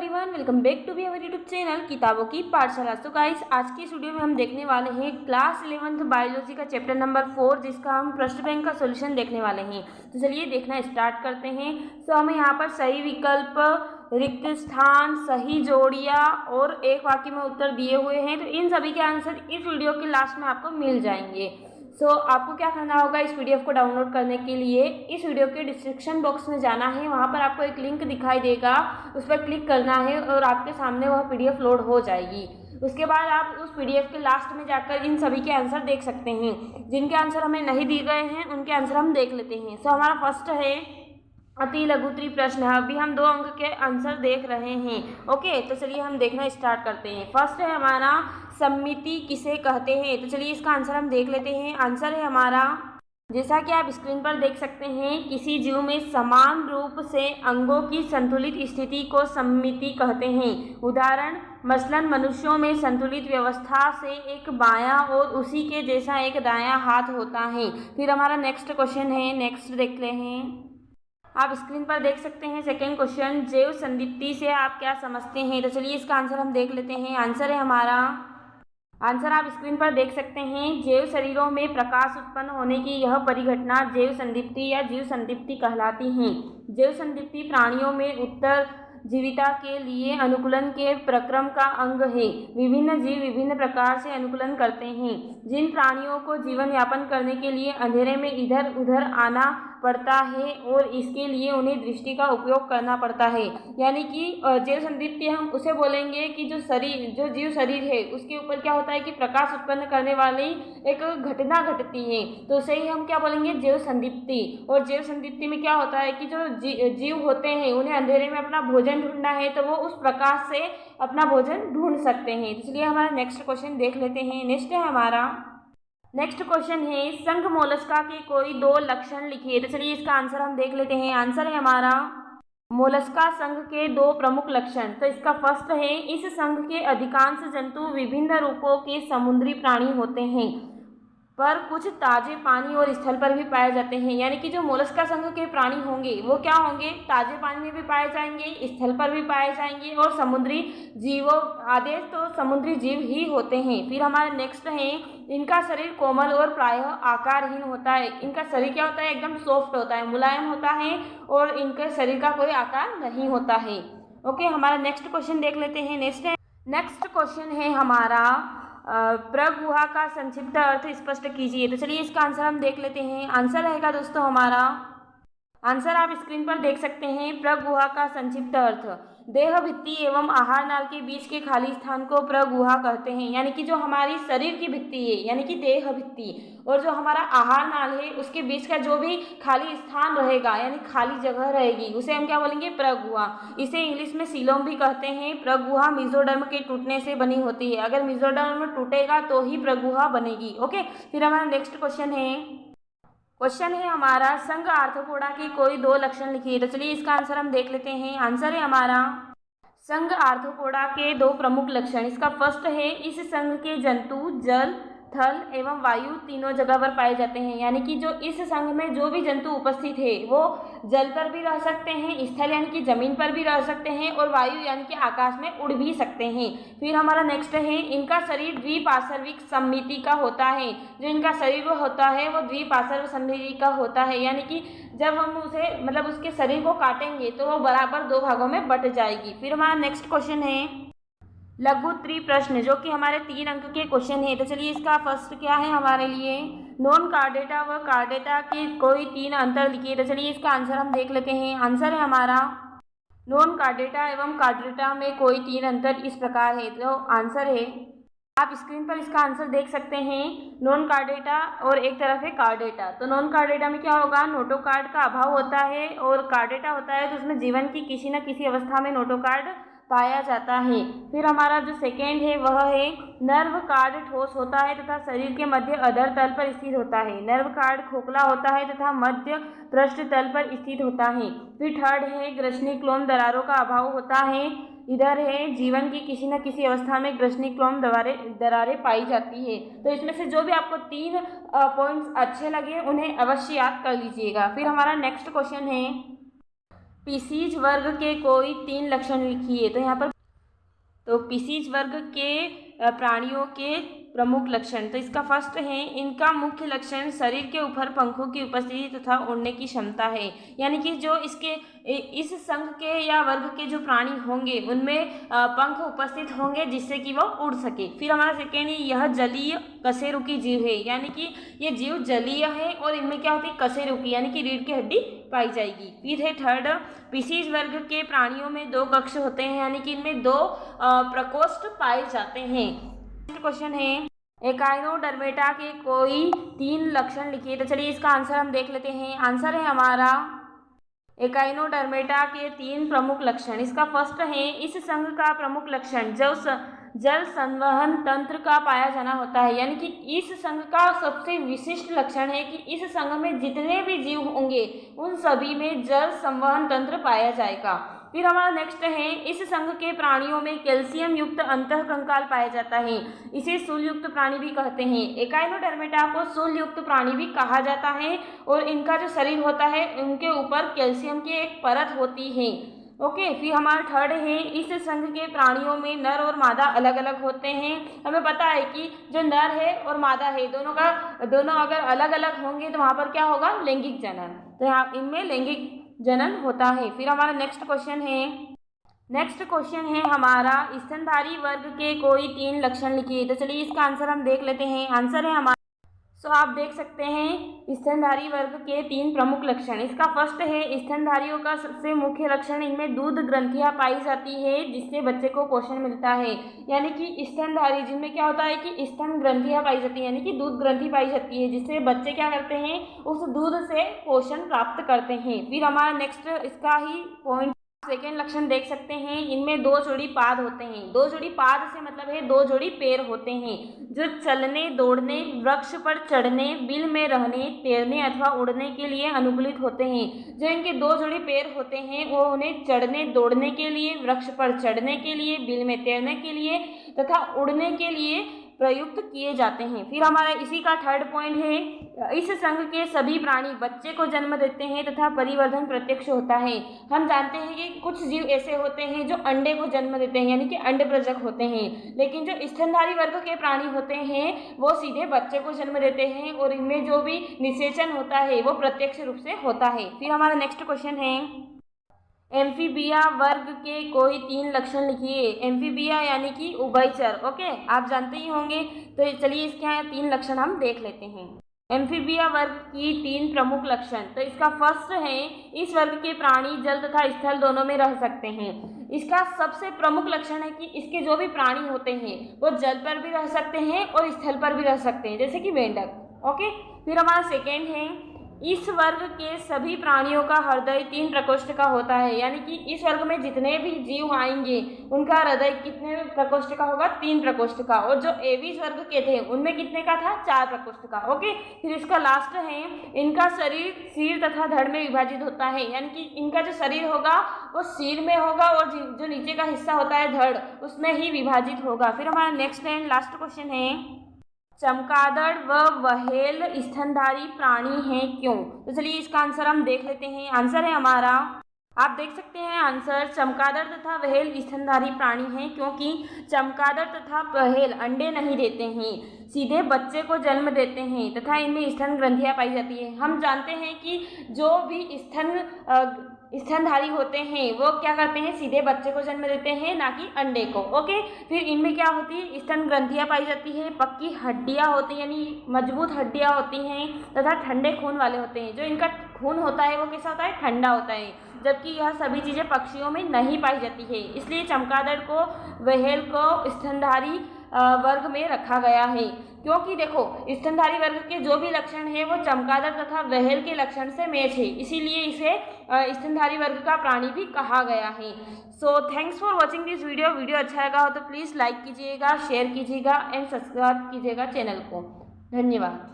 Everyone, welcome back to our YouTube channel किताबों की पाठशाला। तो गाइस, आज की इस वीडियो में हम देखने वाले हैं क्लास 11th बायोलॉजी का चैप्टर नंबर 4, जिसका हम प्रश्न बैंक का सॉल्यूशन देखने वाले हैं। तो चलिए देखना स्टार्ट करते हैं। तो हमें यहाँ पर सही विकल्प, रिक्त स्थान, सही जोड़ियाँ और एक वाक्य में उत्तर दिए हुए हैं। तो इन सभी के आंसर इस वीडियो के लास्ट में आपको मिल जाएंगे। आपको क्या करना होगा, इस पीडीएफ को डाउनलोड करने के लिए इस वीडियो के डिस्क्रिप्शन बॉक्स में जाना है। वहाँ पर आपको एक लिंक दिखाई देगा, उस पर क्लिक करना है और आपके सामने वह पीडीएफ लोड हो जाएगी। उसके बाद आप उस पीडीएफ के लास्ट में जाकर इन सभी के आंसर देख सकते हैं। जिनके आंसर हमें नहीं दिए गए हैं उनके आंसर हम देख लेते हैं। हमारा फर्स्ट है अति लघुत्री प्रश्न है। अभी हम 2 अंक के आंसर देख रहे हैं। ओके, तो चलिए हम देखना स्टार्ट करते हैं। फर्स्ट है हमारा सम्मिति किसे कहते हैं। तो चलिए इसका आंसर हम देख लेते हैं। आंसर है हमारा, जैसा कि आप स्क्रीन पर देख सकते हैं, किसी जीव में समान रूप से अंगों की संतुलित स्थिति को सम्मिति कहते हैं। उदाहरण, मसलन मनुष्यों में संतुलित व्यवस्था से एक बायां और उसी के जैसा एक दायां हाथ होता है। फिर हमारा नेक्स्ट क्वेश्चन है, नेक्स्ट देख ले हैं। आप स्क्रीन पर देख सकते हैं सेकेंड क्वेश्चन, जैव संदीप्ति से आप क्या समझते हैं। तो चलिए इसका आंसर हम देख लेते हैं। आंसर है हमारा, आंसर आप स्क्रीन पर देख सकते हैं, जैव शरीरों में प्रकाश उत्पन्न होने की यह परिघटना जैव संदीप्ति या जीव संदीप्ति कहलाती हैं। जैव संदीप्ति प्राणियों में उत्तर जीविता के लिए अनुकूलन के प्रक्रम का अंग है। विभिन्न जीव विभिन्न प्रकार से अनुकूलन करते हैं। जिन प्राणियों को जीवन यापन करने के लिए अंधेरे में इधर उधर आना पड़ता है और इसके लिए उन्हें दृष्टि का उपयोग करना पड़ता है, यानी कि जैव संदीप्ति हम उसे बोलेंगे कि जो जीव शरीर है उसके ऊपर क्या होता है कि प्रकाश उत्पन्न करने वाली एक घटना घटती है, तो उसे ही हम क्या बोलेंगे, जैव संदीप्ति। और जैव संदीप्ति में क्या होता है कि जो जीव होते हैं उन्हें अंधेरे में अपना भोजन ढूंढना है, तो वो उस प्रकाश से अपना भोजन ढूंढ सकते हैं। इसलिए हमारा नेक्स्ट क्वेश्चन देख लेते हैं। नेक्स्ट है हमारा, नेक्स्ट क्वेश्चन है, संघ मोलस्का के कोई 2 लक्षण लिखिए। तो चलिए इसका आंसर हम देख लेते हैं। आंसर है हमारा, मोलस्का संघ के 2 प्रमुख लक्षण। तो इसका फर्स्ट है, इस संघ के अधिकांश जंतु विभिन्न रूपों के समुद्री प्राणी होते हैं, पर कुछ ताजे पानी और स्थल पर भी पाए जाते हैं। यानी कि जो मोलस्का संघ के प्राणी होंगे वो क्या होंगे, ताजे पानी में भी पाए जाएंगे, स्थल पर भी पाए जाएंगे और समुद्री जीवों आदेश तो समुद्री जीव ही होते हैं। फिर हमारा नेक्स्ट है, इनका शरीर कोमल और प्रायः आकारहीन होता है। इनका शरीर क्या होता है, एकदम सॉफ्ट होता है, मुलायम होता है और इनके शरीर का कोई आकार नहीं होता है। ओके, हमारा नेक्स्ट क्वेश्चन देख लेते हैं। नेक्स्ट क्वेश्चन है हमारा, प्रगुहा का संक्षिप्त अर्थ स्पष्ट कीजिए। तो चलिए इसका आंसर हम देख लेते हैं। आंसर रहेगा दोस्तों हमारा, आंसर आप स्क्रीन पर देख सकते हैं। प्रगुहा का संक्षिप्त अर्थ, देह भित्ति एवं आहार नाल के बीच के खाली स्थान को प्रगुहा कहते हैं। यानी कि जो हमारी शरीर की भित्ति है, यानी कि देह भित्ति, और जो हमारा आहार नाल है उसके बीच का जो भी खाली स्थान रहेगा, यानी खाली जगह रहेगी, उसे हम क्या बोलेंगे, प्रगुहा। इसे इंग्लिश में सीलोम भी कहते हैं। प्रगुहा मेसोडर्म के टूटने से बनी होती है। अगर मेसोडर्म टूटेगा तो ही प्रगुहा बनेगी। ओके, फिर हमारा नेक्स्ट क्वेश्चन है हमारा, संघ आर्थ्रोपोडा के कोई 2 लक्षण लिखिए। तो चलिए इसका आंसर हम देख लेते हैं। आंसर है हमारा, संघ आर्थ्रोपोडा के 2 प्रमुख लक्षण। इसका फर्स्ट है, इस संघ के जंतु जल, थल एवं वायु तीनों जगह पर पाए जाते हैं। यानी कि जो इस संघ में जो भी जंतु उपस्थित है वो जल पर भी रह सकते हैं, स्थल यानी कि जमीन पर भी रह सकते हैं और वायु यानी कि आकाश में उड़ भी सकते हैं। फिर हमारा नेक्स्ट है, इनका शरीर द्विपार्श्विक सममिति का होता है। जो इनका शरीर होता है वो द्विपार्श्व सममिति का होता है, यानी कि जब हम उसे मतलब उसके शरीर को काटेंगे तो वो बराबर 2 भागों में बट जाएगी। फिर हमारा नेक्स्ट क्वेश्चन है लघु त्रिप्रश्न, जो कि हमारे 3 अंक के क्वेश्चन है। तो चलिए इसका फर्स्ट क्या है हमारे लिए, नॉन कार्डेटा व कार्डेटा के कोई 3 अंतर लिखिए। तो चलिए इसका आंसर हम देख लेते हैं। आंसर है हमारा, नॉन कार्डेटा एवं कार्डेटा में कोई 3 अंतर इस प्रकार है। तो आंसर है, आप स्क्रीन पर इसका आंसर देख सकते हैं, नॉन कार्डेटा और एक तरफ है कार्डेटा। तो नॉन कार्डेटा में क्या होगा, नोटोकार्ड का अभाव होता है, और कार्डेटा होता है तो उसमें जीवन की किसी न किसी अवस्था में नोटोकार्ड पाया जाता है। फिर हमारा जो सेकेंड है वह है, नर्व कार्ड ठोस होता है तथा शरीर के मध्य अधर तल पर स्थित होता है। नर्व कार्ड खोखला होता है तथा मध्य पृष्ठ तल पर स्थित होता है। फिर थर्ड है, ग्रसनिक्लोम दरारों का अभाव होता है। इधर है, जीवन की किसी न किसी अवस्था में ग्रसनिक्लोम दरारें पाई जाती है। तो इसमें से जो भी आपको 3 पॉइंट्स अच्छे लगे उन्हें अवश्य याद कर लीजिएगा। फिर हमारा नेक्स्ट क्वेश्चन है, पिसीज वर्ग के कोई 3 लक्षण लिखिए। तो यहाँ पर पिसीज वर्ग के प्राणियों के प्रमुख लक्षण। तो इसका फर्स्ट है, इनका मुख्य लक्षण शरीर के ऊपर पंखों की उपस्थिति तथा उड़ने की क्षमता है। यानी कि जो इसके इस संघ के या वर्ग के जो प्राणी होंगे उनमें पंख उपस्थित होंगे जिससे कि वो उड़ सके। फिर हमारा सेकेंड है, यह जलीय कशेरुकी जीव है। यानी कि ये जीव जलीय है और इनमें क्या होती है, कशेरुकी यानी कि रीढ़ की हड्डी पाई जाएगी। फिर है थर्ड, पिसीज वर्ग के प्राणियों में 2 कक्ष होते हैं, यानी कि इनमें 2 प्रकोष्ठ पाए जाते हैं। क्वेश्चन है, एकाइनोडर्मेटा के कोई 3 लक्षण लिखिए। तो चलिए इसका आंसर हम देख लेते हैं। आंसर है हमारा एकाइनोडर्मेटा के 3 प्रमुख लक्षण। इसका फर्स्ट है, इस संघ का प्रमुख लक्षण जल संवहन तंत्र का पाया जाना होता है। यानी कि इस संघ का सबसे विशिष्ट लक्षण है कि इस संघ में जितने भी जीव होंगे उन सभी में जल संवहन तंत्र पाया जाएगा। फिर हमारा नेक्स्ट है, इस संघ के प्राणियों में कैल्शियम युक्त अंतःकंकाल पाया जाता है। इसे शूल युक्त प्राणी भी कहते हैं। एकाइनोडर्मेटा को शूल युक्त प्राणी भी कहा जाता है और इनका जो शरीर होता है उनके ऊपर कैल्शियम की एक परत होती है। ओके। फिर हमारा थर्ड है, इस संघ के प्राणियों में नर और मादा अलग अलग होते हैं। हमें पता है कि जो नर है और मादा है दोनों अगर अलग अलग होंगे तो वहाँ पर क्या होगा, लैंगिक जनन। तो यहाँ इनमें लैंगिक जनन होता है। फिर हमारा नेक्स्ट क्वेश्चन है हमारा, स्तनधारी वर्ग के कोई 3 लक्षण लिखिए। तो चलिए इसका आंसर हम देख लेते हैं। आंसर है हमारा, आप देख सकते हैं स्तनधारी वर्ग के 3 प्रमुख लक्षण। इसका फर्स्ट है, स्तनधारियों का सबसे मुख्य लक्षण, इनमें दूध ग्रंथियां पाई जाती है जिससे बच्चे को पोषण मिलता है। यानी कि स्तनधारी जिनमें क्या होता है कि स्तन ग्रंथियां पाई जाती है, यानी कि दूध ग्रंथि पाई जाती है जिससे बच्चे क्या करते हैं, उस दूध से पोषण प्राप्त करते हैं। फिर हमारा नेक्स्ट इसका ही पॉइंट सेकेंड लक्षण देख सकते हैं, इनमें 2 जोड़ी पाद होते हैं। 2 जोड़ी पाद से मतलब है 2 जोड़ी पैर होते हैं जो चलने, दौड़ने, वृक्ष पर चढ़ने, बिल में रहने, तैरने अथवा उड़ने के लिए अनुकूलित होते हैं। जो इनके 2 जोड़ी पैर होते हैं वो उन्हें चढ़ने, दौड़ने के लिए, वृक्ष पर चढ़ने के लिए, बिल में तैरने के लिए तथा उड़ने के लिए प्रयुक्त किए जाते हैं। फिर हमारा इसी का थर्ड पॉइंट है, इस संघ के सभी प्राणी बच्चे को जन्म देते हैं तथा परिवर्धन प्रत्यक्ष होता है। हम जानते हैं कि कुछ जीव ऐसे होते हैं जो अंडे को जन्म देते हैं, यानी कि अंडप्रजक होते हैं, लेकिन जो स्तनधारी वर्ग के प्राणी होते हैं वो सीधे बच्चे को जन्म देते हैं और इनमें जो भी निषेचन होता है वो प्रत्यक्ष रूप से होता है। फिर हमारा नेक्स्ट क्वेश्चन है, एम्फीबिया वर्ग के कोई 3 लक्षण लिखिए। एम्फीबिया यानी कि उभयचर। ओके, आप जानते ही होंगे। तो चलिए इसके यहाँ 3 लक्षण हम देख लेते हैं। एम्फीबिया वर्ग की 3 प्रमुख लक्षण। तो इसका फर्स्ट है, इस वर्ग के प्राणी जल तथा स्थल दोनों में रह सकते हैं। इसका सबसे प्रमुख लक्षण है कि इसके जो भी प्राणी होते हैं वो जल पर भी रह सकते हैं और स्थल पर भी रह सकते हैं, जैसे कि मेंढक। ओके। फिर हमारा सेकेंड है, इस वर्ग के सभी प्राणियों का हृदय 3 प्रकोष्ठ का होता है। यानी कि इस वर्ग में जितने भी जीव आएंगे उनका हृदय कितने प्रकोष्ठ का होगा, 3 प्रकोष्ठ का। और जो एवीज वर्ग के थे उनमें कितने का था, 4 प्रकोष्ठ का। ओके। फिर इसका लास्ट है, इनका शरीर सिर तथा धड़ में विभाजित होता है। यानी कि इनका जो शरीर होगा वो सिर में होगा और जो नीचे का हिस्सा होता है धड़, उसमें ही विभाजित होगा। फिर हमारा नेक्स्ट एंड लास्ट क्वेश्चन है, चमगादड़ व व्हेल स्तनधारी प्राणी हैं क्यों। तो चलिए इसका आंसर हम देख लेते हैं। आंसर है हमारा, आप देख सकते हैं आंसर, चमगादड़ तथा व्हेल स्तनधारी प्राणी हैं क्योंकि चमगादड़ तथा व्हेल अंडे नहीं देते हैं, सीधे बच्चे को जन्म देते हैं तथा इनमें स्तन ग्रंथियां पाई जाती है। हम जानते हैं कि जो भी स्तनधारी होते हैं वो क्या करते हैं, सीधे बच्चे को जन्म देते हैं, ना कि अंडे को। ओके। फिर इनमें क्या होती है, स्तन ग्रंथियां पाई जाती है, पक्की हड्डियां होती हैं यानी मजबूत हड्डियां होती हैं तथा ठंडे खून वाले होते हैं। जो इनका खून होता है वो कैसा होता है, ठंडा होता है, जबकि यह सभी चीज़ें पक्षियों में नहीं पाई जाती है। इसलिए चमगादड़ को, व्हेल को स्तनधारी वर्ग में रखा गया है। क्योंकि देखो स्तनधारी वर्ग के जो भी लक्षण है वो चमगादड़ तथा व्हेल के लक्षण से मैच है, इसीलिए इसे स्तनधारी वर्ग का प्राणी भी कहा गया है। So thanks for watching this video अच्छा लगा हो तो प्लीज़ लाइक कीजिएगा, शेयर कीजिएगा एंड सब्सक्राइब कीजिएगा चैनल को। धन्यवाद।